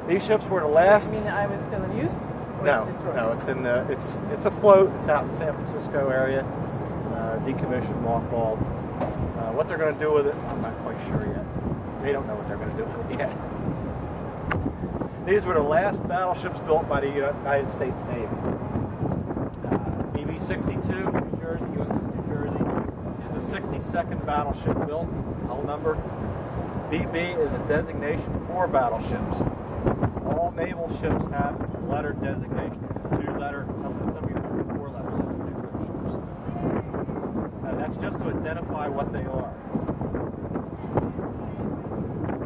These ships were the last. You mean I was still in use? No, it's in it's afloat. It's out in San Francisco area, decommissioned, mothballed. What they're going to do with it, I'm not quite sure yet. They don't know what they're going to do with it yet. These were the last battleships built by the United States Navy. BB-62, New Jersey, USS New Jersey, is the 62nd battleship built, hull number. BB is a designation for battleships. All naval ships have letter designation, 2-letter, some even 4 letters in nuclear ships. That's just to identify what they are.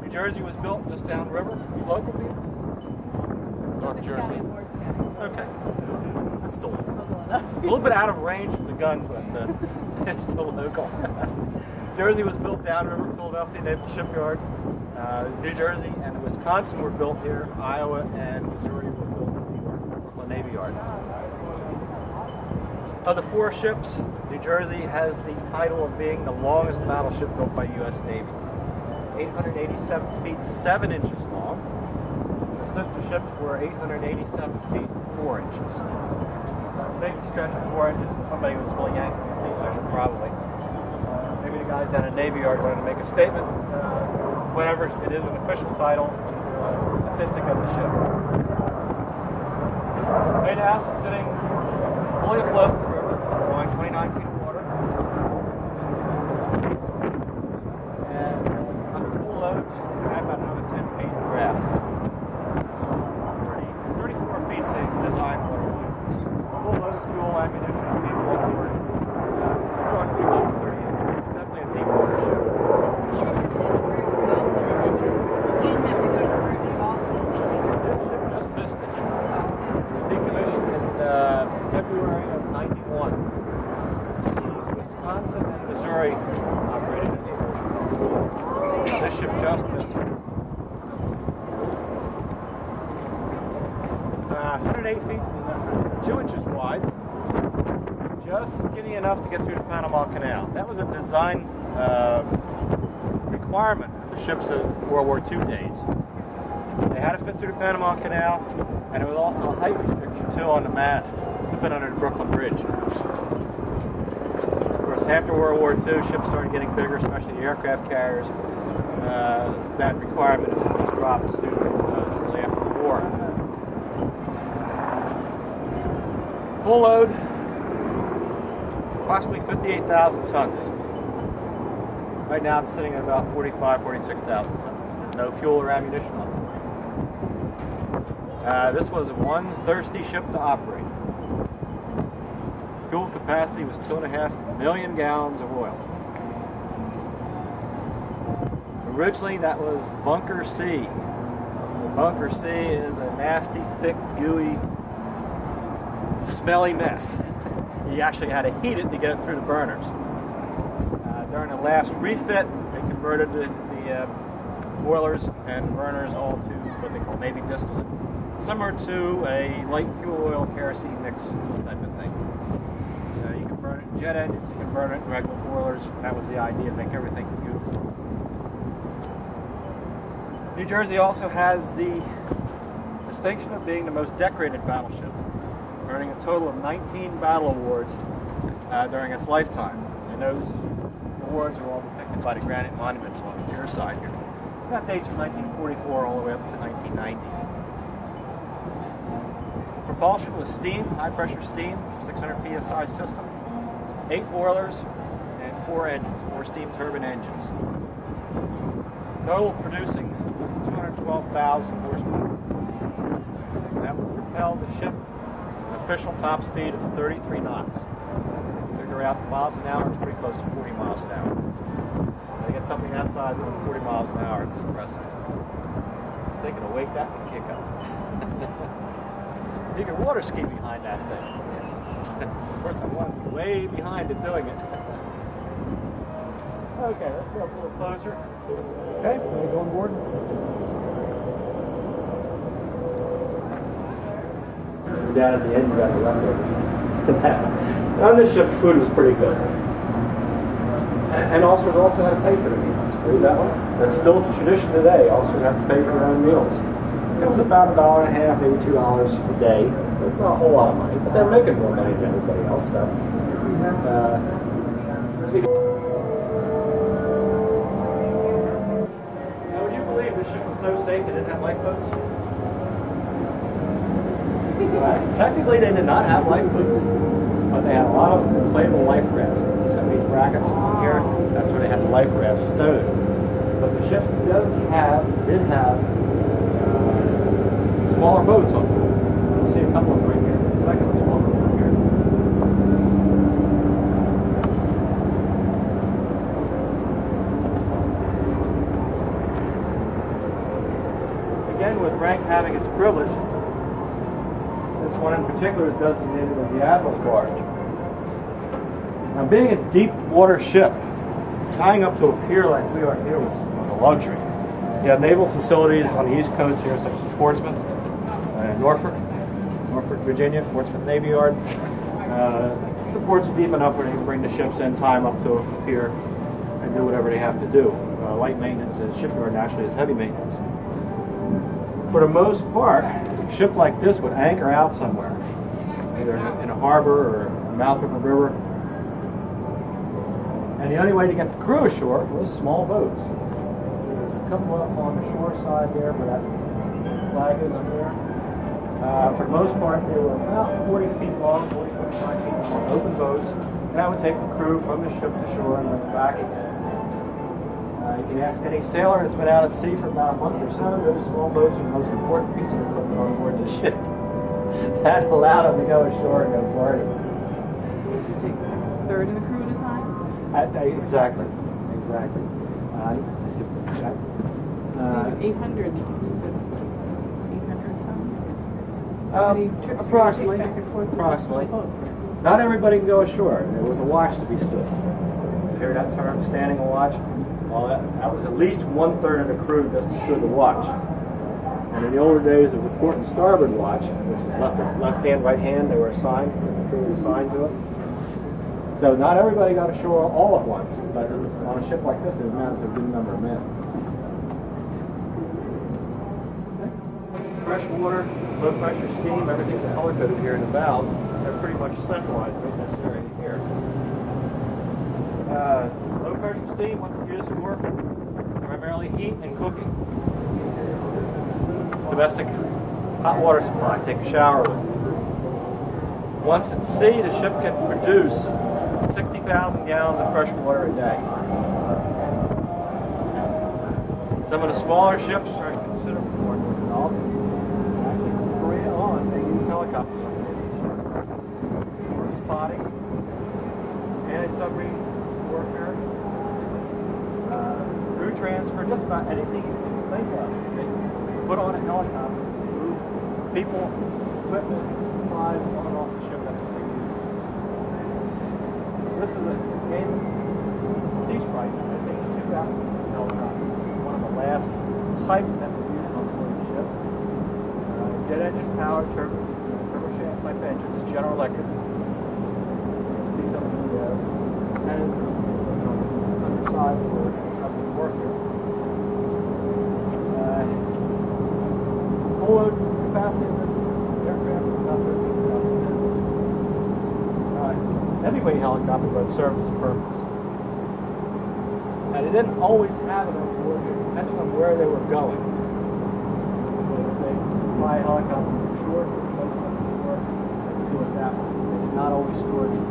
New Jersey was built just downriver. You local people? North Jersey. Okay. That's still a little bit out of range from the guns, but it's still local. Jersey was built downriver, Philadelphia Naval Shipyard. New Jersey and Wisconsin were built here. Iowa and Missouri were built in New York, Brooklyn Navy Yard. Of the 4 ships, New Jersey has the title of being the longest battleship built by U.S. Navy. It's 887 feet 7 inches long. The sister ships were 887 feet 4 inches. A big stretch of 4 inches. Somebody was really yanking the tape measure, probably. Maybe the guys down at Navy Yard wanted to make a statement. Whatever, it is an official title, statistic of the ship. Mainmast is sitting fully afloat in the river, drawing 29 feet of water. And under full load, we have about another 10 feet of draft. 34 feet design water. Full load of fuel, ammunition, people on board. Definitely a deep water ship. February of '91. Wisconsin and Missouri operated in April. This ship just missed it. 108 feet, 2 inches wide. Just skinny enough to get through the Panama Canal. That was a design requirement of the ships of World War II days. They had to fit through the Panama Canal, and it was also a height restriction too on the mast to fit under the Brooklyn Bridge. Of course, after World War II, ships started getting bigger, especially the aircraft carriers. That requirement was dropped shortly after the war. Full load, approximately 58,000 tons. Right now it's sitting at about 46,000 tons. No fuel or ammunition on it. This was one thirsty ship to operate. Fuel capacity was 2.5 million gallons of oil. Originally that was Bunker C. Bunker C is a nasty, thick, gooey, smelly mess. You actually had to heat it to get it through the burners. During the last refit, they converted the boilers and burners all to what they call Navy distillate. Similar to a light fuel oil kerosene mix type of thing. You can burn it in jet engines, you can burn it in regular boilers. That was the idea, to make everything uniform. New Jersey also has the distinction of being the most decorated battleship, earning a total of 19 battle awards during its lifetime. And those awards are all depicted by the granite monuments on the rear side here. That dates from 1944 all the way up to 1990. Propulsion was steam, high-pressure steam, 600 psi system, 8 boilers, and 4 engines, 4 steam turbine engines. Total producing 212,000 horsepower. That would propel the ship an official top speed of 33 knots. Figure out the miles an hour, it's pretty close to 40 miles an hour. To get something that size doing 40 miles an hour, it's impressive. Thinking of weight that can kick up. You can water ski behind that thing. Of course, I want to be way behind it doing it. Okay, let's go up a little closer. Okay, ready to go on board? Down at the end, you got the leftovers. On this ship, food was pretty good. And officers also had to pay for the meals. Read that one? That's still a tradition today. Officers have to pay for their own meals. Comes about $1.50, maybe $2 a day. It's not a whole lot of money, but they're making more money than everybody else. So, now, would you believe this ship was so safe it didn't have lifeboats? Technically, they did not have lifeboats, but they had a lot of inflatable life rafts. You see some of these brackets here? That's where they had the life rafts stowed. But the ship did have smaller boats on them. You'll see a couple of them right here. The second one's smaller over here. Again, with rank having its privilege, this one in particular is designated as the Admiral's Barge. Now, being a deep water ship, tying up to a pier like we are here was a luxury. You have naval facilities on the East Coast here, such as Portsmouth, Norfolk, Virginia, Portsmouth Navy Yard. The ports are deep enough where they can bring the ships in, tie them up to a pier, and do whatever they have to do. Light maintenance, shipyard naturally is heavy maintenance. For the most part, a ship like this would anchor out somewhere, either in a harbor or the mouth of a river. And the only way to get the crew ashore was small boats. There's a couple up on the shore side there where that flag is up there. For the most part, they were about 40 feet long, 40, 45 feet long, open boats. That would take the crew from the ship to shore and then back again. You can ask any sailor that's been out at sea for about a month or so, those small boats are the most important piece of equipment on board the ship. That allowed them to go ashore and go party. So would you take a third of the crew at a time? Exactly. Just give it a check. 800. 800 something? Approximately. Not everybody can go ashore. There was a watch to be stood. You hear that term, standing a watch? Well, that was at least 1/3 of the crew that stood the watch. And in the older days, there was a port and starboard watch, which is left hand, right hand. They were assigned, the crew was assigned to it. So not everybody got ashore all at once, but on a ship like this, it amounted to a good number of men. Fresh water, low pressure steam, everything's color coded here in the bow. They're pretty much centralized right in this area here. Low pressure steam, what's it used for? Primarily heat and cooking. Domestic hot water supply, take a shower with. Once at sea, the ship can produce 60,000 gallons of fresh water a day. Some of the smaller ships are considerably more developed. Actually, from Korea on, they use helicopters for spotting, anti-submarine warfare, crew transfer, just about anything you can think of. They put on a helicopter, move people, equipment, supplies on and off the ship. That's what they use. This is a game Sea Sprite, SH-2000 helicopter. One of the last type that were used on board the ship. Jet engine powered, turboshaft type engines, it's General Electric. You see some of the antennas on the side for submarine warfare. Full load capacity of this aircraft is about 13,000 tons. Heavyweight helicopter, but it served its purpose. Now, they didn't always have it on board, depending on where they were going. They fly a helicopter from shore to the coast of the shore, they do it that way. It's not always stored as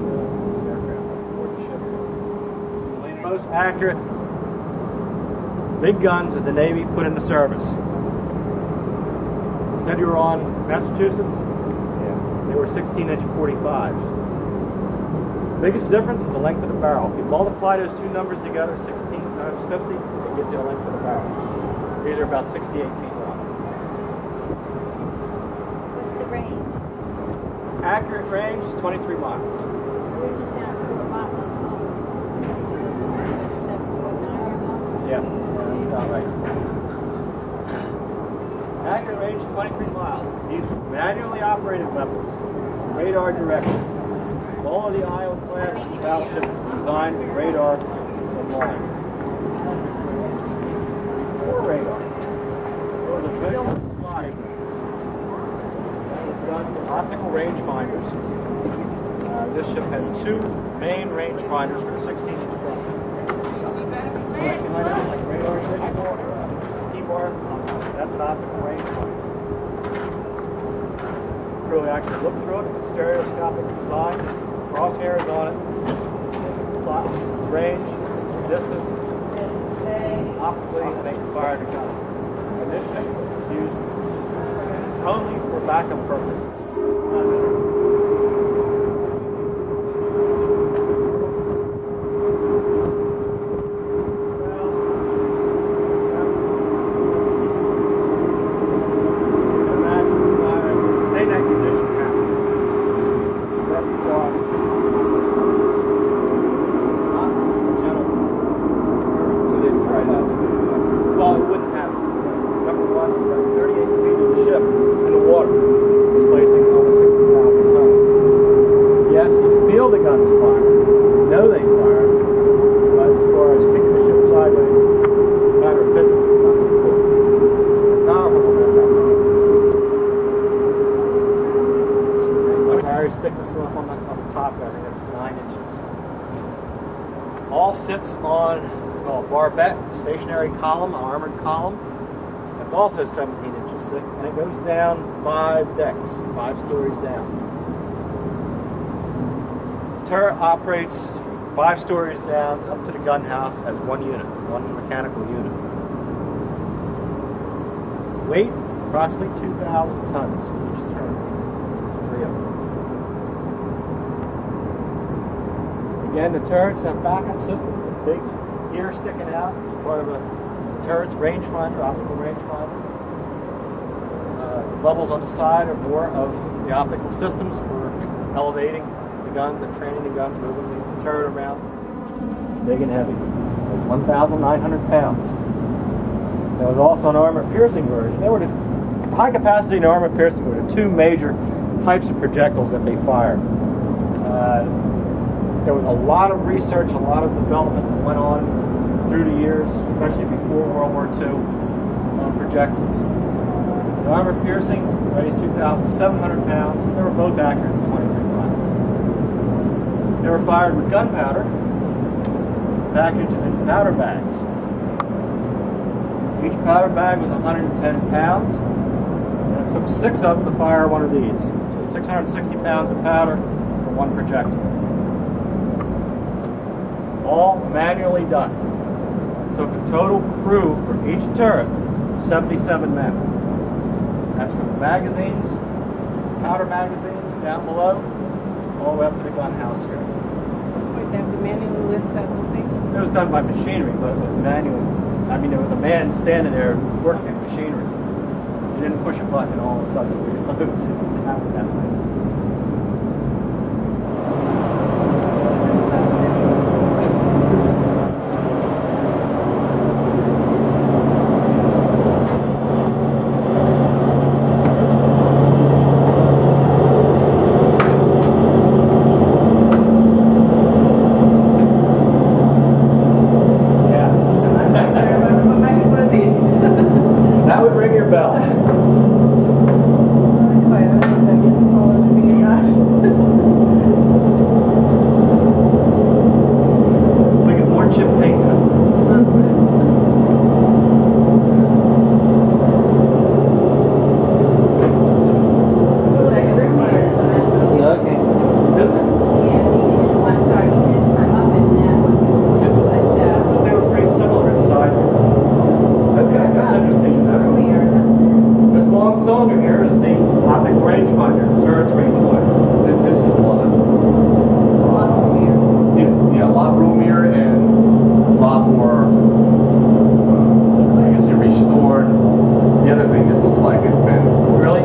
aircraft on board the ship. The most accurate big guns that the Navy put into service. You said you were on Massachusetts? Yeah. They were 16-inch 45s. The biggest difference is the length of the barrel. If you multiply those two numbers together, 16 times 50, it gives you the length of the barrel. These are about 68 feet long. What's the range? Accurate range is 23 miles. We're just down to about 7.9 years old. Yeah, that's about right. Accurate range is 23 miles. These are manually operated weapons, radar directed. All of the Iowa class battleships are designed with radar online. For radar. There was a visual spotting Optical rangefinders. This ship had two main rangefinders for the 16-inch gun. Like radar visual, T-bar, that's an optical rangefinder. Really actually look through it. It's stereoscopic design, crosshairs on it, plot range, distance, optically they can fire the gun. And this ship is used only for backup purposes. Thickness on the top, I think that's 9 inches. All sits on a barbette, stationary column, an armored column. That's also 17 inches thick, and it goes down 5 decks, 5 stories down. The turret operates 5 stories down up to the gun house as one unit, one mechanical unit. Weight, approximately 2,000 tons each turret. There's 3 of them. Again, the turrets have backup systems, a big gear sticking out. It's part of the turret's rangefinder, optical rangefinder. The bubbles on the side are more of the optical systems for elevating the guns and training the guns, moving the turret around. Big and heavy. It was 1,900 pounds. There was also an armor-piercing version. They were the high-capacity and armor-piercing were the 2 major types of projectiles that they fired. There was a lot of research, a lot of development that went on through the years, especially before World War II, on projectiles. The armor-piercing weighs 2,700 pounds. They were both accurate at 23 miles. They were fired with gunpowder, packaged in powder bags. Each powder bag was 110 pounds, and it took 6 of them to fire one of these. So 660 pounds of powder for one projectile. All manually done. It took a total crew for each turret, 77 men. That's from the magazines, powder magazines down below, all the way up to the gun house here. Wait, they have to manually lift that whole thing? It was done by machinery, but it was manual. I mean, there was a man standing there working at machinery. You didn't push a button and all of a sudden it reloads. It didn't happen that way. That would ring your bell. We get more chip paint. Okay. Isn't it? They were pretty similar inside. Okay, that's interesting. This long cylinder here is the optical rangefinder, turret's rangefinder. This is a lot yeah, a lot roomier and a lot more, I guess, restored. The other thing just looks like it's been Really?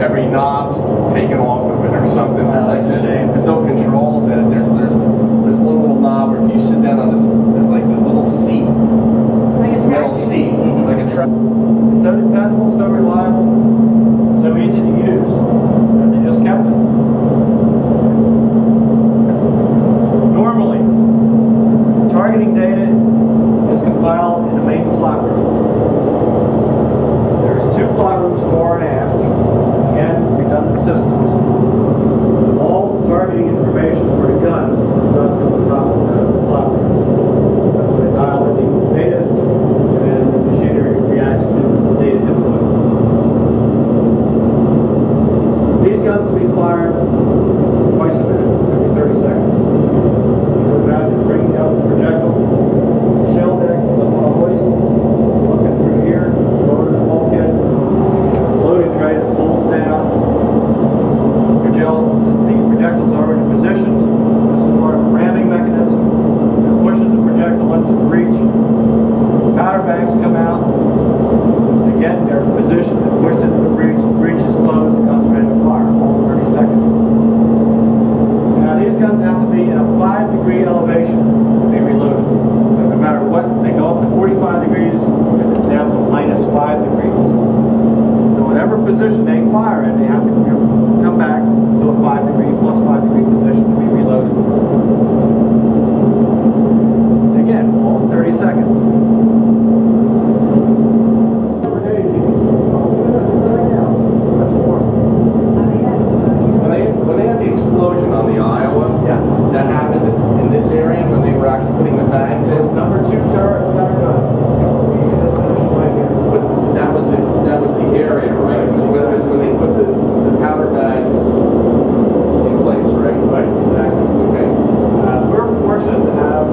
every knob's taken off of it or something. Wow, that's a shame. There's no controls in it. There's one little knob where if you sit down on this, there's like this little seat, metal seat, like a truck. It's so dependable, so reliable, so easy to use, that they just kept it. Normally, targeting data is compiled in the main plot room. There's 2 plot rooms, fore and aft. Again, redundant system. position they fire in, they have to come back to a 5 degree, plus 5 degree position to be reloaded. Again, all in 30 seconds. That's warm. When they had the explosion on the Iowa, Yeah. that happened in this area when they were actually putting the bags So in. it's number 2 turret, center gun. We just finished right here. But that was the area, right? It was when they put the powder bags in place, right? Right, exactly. Okay. We're fortunate to have.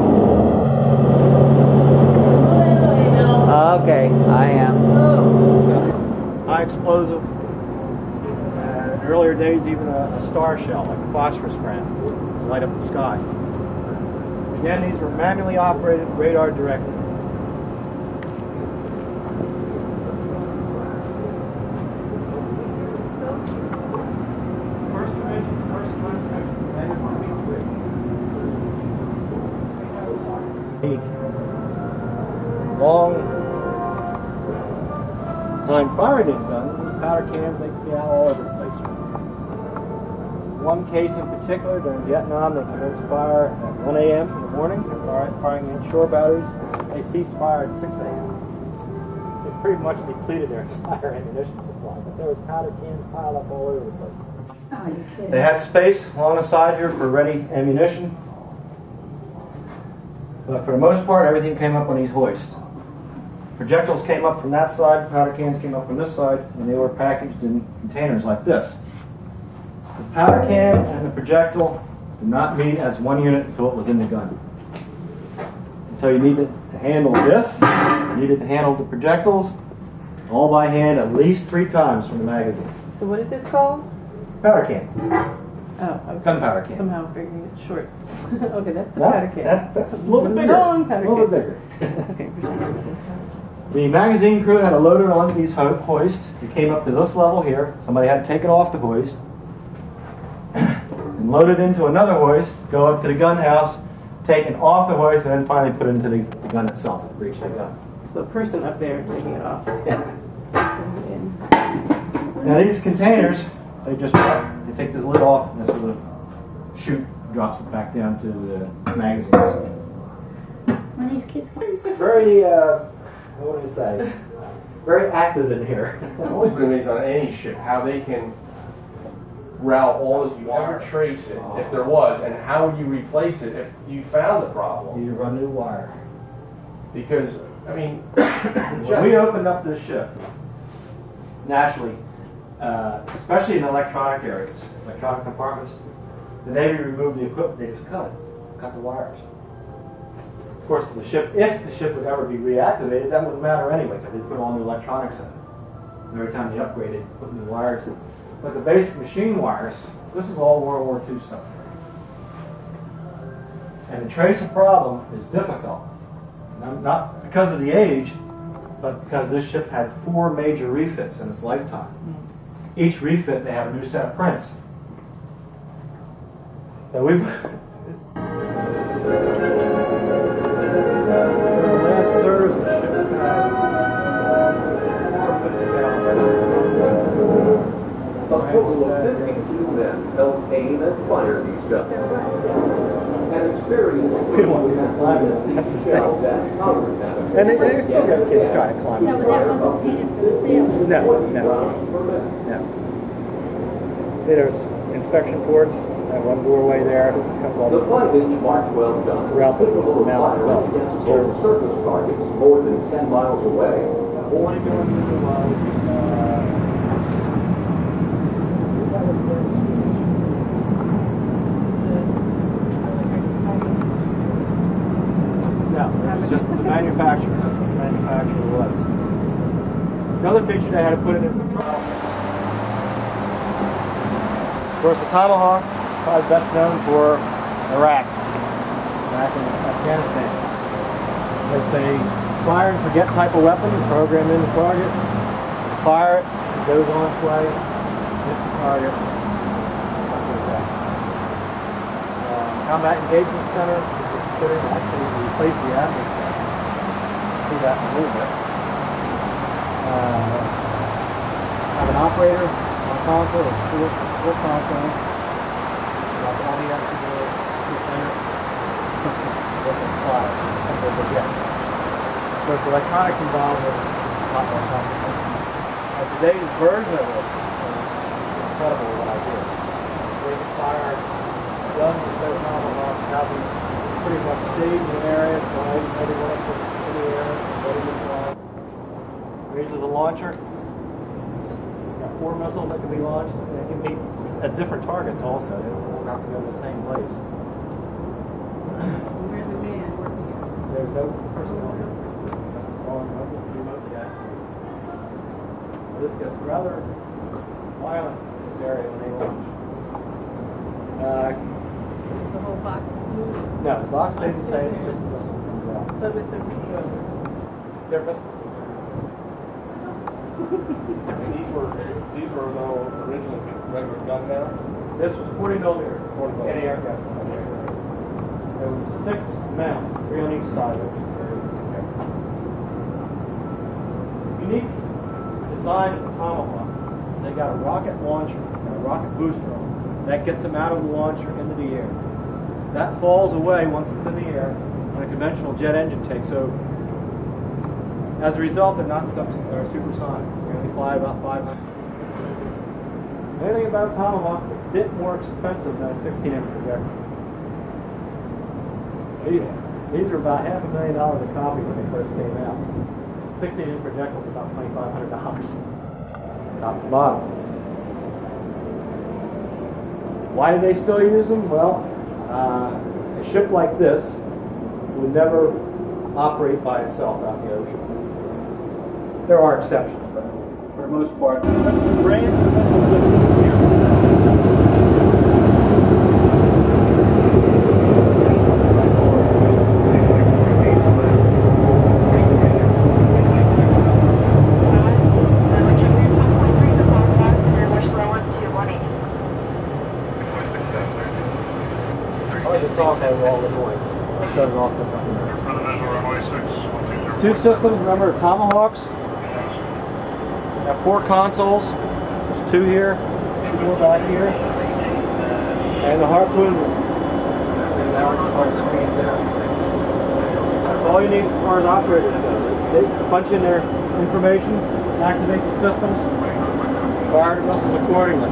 Okay, I am. High explosive. In earlier days, even a star shell, like a phosphorus granule, to light up the sky. Again, these were manually operated, radar directed. First dimension, first dimension, and it might be three. Long time firing these guns, these powder cans, they can be out all over the place. One case in particular, during Vietnam, they commenced fire at 1 a.m. in the morning, firing inshore batteries. They ceased fire at 6 a.m. They pretty much depleted their entire ammunition supply, but there was powder cans piled up all over the place. Oh, you kidding? They had space along the side here for ready ammunition, but for the most part, everything came up on these hoists. Projectiles came up from that side, powder cans came up from this side, and they were packaged in containers like this. The powder can and the projectile did not meet as one unit until it was in the gun. And so you needed to handle this, you needed to handle the projectiles, all by hand at least 3 times from the magazines. So what is this called? Powder can, Oh, I was gunpowder can. somehow figuring it short. Okay, that's the No, powder can. that's a little bit bigger. Long A powder little bit can. bigger. Okay, The magazine crew had to load it onto these hoists. It came up to this level here. Somebody had to take it off the hoist and load it into another hoist, go up to the gun house, take it off the hoist, and then finally put it into the gun itself, reach the gun. So a person up there taking it off. Now these containers, they take this lid off and this little chute drops it back down to the magazines. When these kids come. Very, what do I say? Very active in here. I've always been amazed on any ship how they can route all this. You never trace it if there was, and how would you replace it if you found the problem? You run new wire. Because I mean, When we opened up this ship, naturally, especially in electronic areas, electronic compartments, the Navy removed the equipment, they just cut the wires. Of course, if the ship would ever be reactivated, that wouldn't matter anyway, because they put all new electronics in it. And every time they upgraded, they put new wires in. But the basic machine wires, this is all World War II stuff. And to trace a problem is difficult. Not because of the age, but because this ship had 4 major refits in its lifetime. Each refit, they have a new set of prints. So we. Last service, the ship had 450 A total of 52 men helped aim and fire these guns. An experienced Good one, we didn't climb it. That's the shells and powder cannon. And they still got kids trying to climb No, it. but that wasn't painted for the sailors. No. Rounds per minute. There's inspection ports, and one doorway there, a couple The of 5-inch Mark 12 gun Throughout the capable of mount firing itself. against both surface targets more than 10 miles away. Or No, it's just the manufacturer. That's what the manufacturer was. Another feature they had to put in the control. Of course, the Tomahawk, probably best known for Iraq, back in Afghanistan. It's a fire and forget type of weapon, programmed in the target. Fire it, it goes on its way, hits the target. Something like that. Combat Engagement Center is put in actually to replace the atmosphere. You see that in a little bit. have an operator on console, there's four consoles. That's all he has to do is enter with a slide, simple as it gets. So the electronics involved is a lot more complicated. Today's version of it is incredible what I did. They can fire guns with their tomahawks, have them pretty much staged in areas, right? Ready to put in the air, ready to fly. Raises the launcher. Got 4 missiles that can be launched. They can be at different targets also. They don't have to go to the same place. Where's the man working here? There's no personnel here. It's all remotely active. This gets rather violent in this area when they launch. Is the whole box moved? No, the box stays the same, just the missile comes out. So with the They're missiles. And these were though originally regular gun mounts. This was 40 millimeter, anti-aircraft. There was 6 mounts, 3 on each side of it. Unique design of the Tomahawk. They got a rocket launcher and a rocket booster on it. That gets them out of the launcher into the air. That falls away once it's in the air, and a conventional jet engine takes over. As a result, they're not supersonic. They only fly about 500. Anything about a Tomahawk is a bit more expensive than a 16-inch projector. These are about $500,000 a copy when they first came out. 16-inch projectile is about $2,500, top to bottom. Why do they still use them? Well, a ship like this would never operate by itself out in the ocean. There are exceptions, but for the most part, that's the brains of the missile system here. All the noise. I'll shut it off. Two systems, remember, Tomahawks. Have 4 consoles. There's 2 here, 2 more back here. And the harpoon is that's all you need as far as operators go. They punch in their information, activate the systems, fire the missiles accordingly.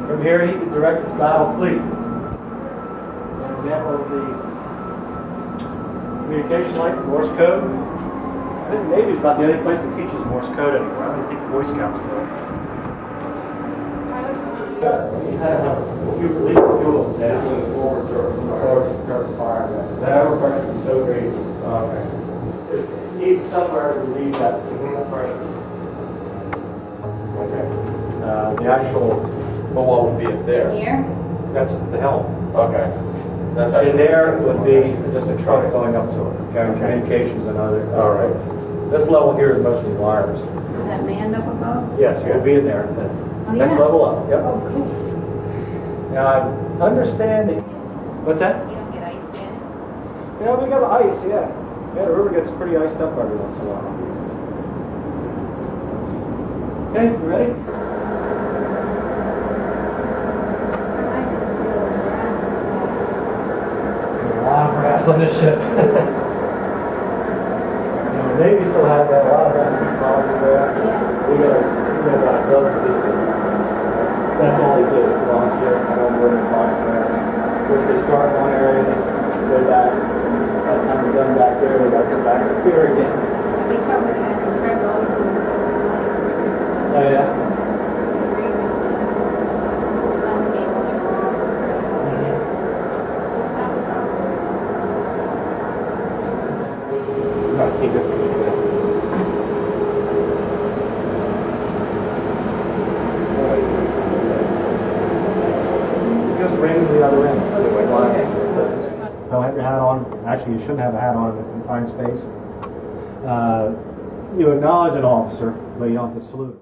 From here, he can direct his battle fleet. An example of the communication light, Morse code. I think the Navy is about the only place that teaches Morse code anymore. I don't think the Boy Scouts do it. He's had enough fuel. Yeah. Forward service fire. That overpressure is so great. Okay. It needs somewhere to relieve that pressure. Okay. The actual, But what would be up there? Here? that's the helm. Okay. That's In there would be just a truck going up to it, carrying communications and other. All right. This level here is mostly wires. Is that manned up above? Yes, it would be in there. Oh, Next yeah? level up. Yep. Oh, cool. Now, I'm understanding. What's that? You don't get iced in? Yeah, we got ice. Yeah. Yeah, the river gets pretty iced up every once in a while. Okay, you ready? A lot of brass on this ship. The Navy still has that, a lot of brass brass. We got about a dozen people. That's all they do, volunteer, come over and talk brass. Of course, they start in one area, they go back. By the time they're done back there, they got to come back up here again. We covered that incredible. Oh yeah? Keep it. Just rings the other end. Don't have your hat on. Actually, you shouldn't have a hat on in a confined space. You acknowledge an officer, but you don't have to salute.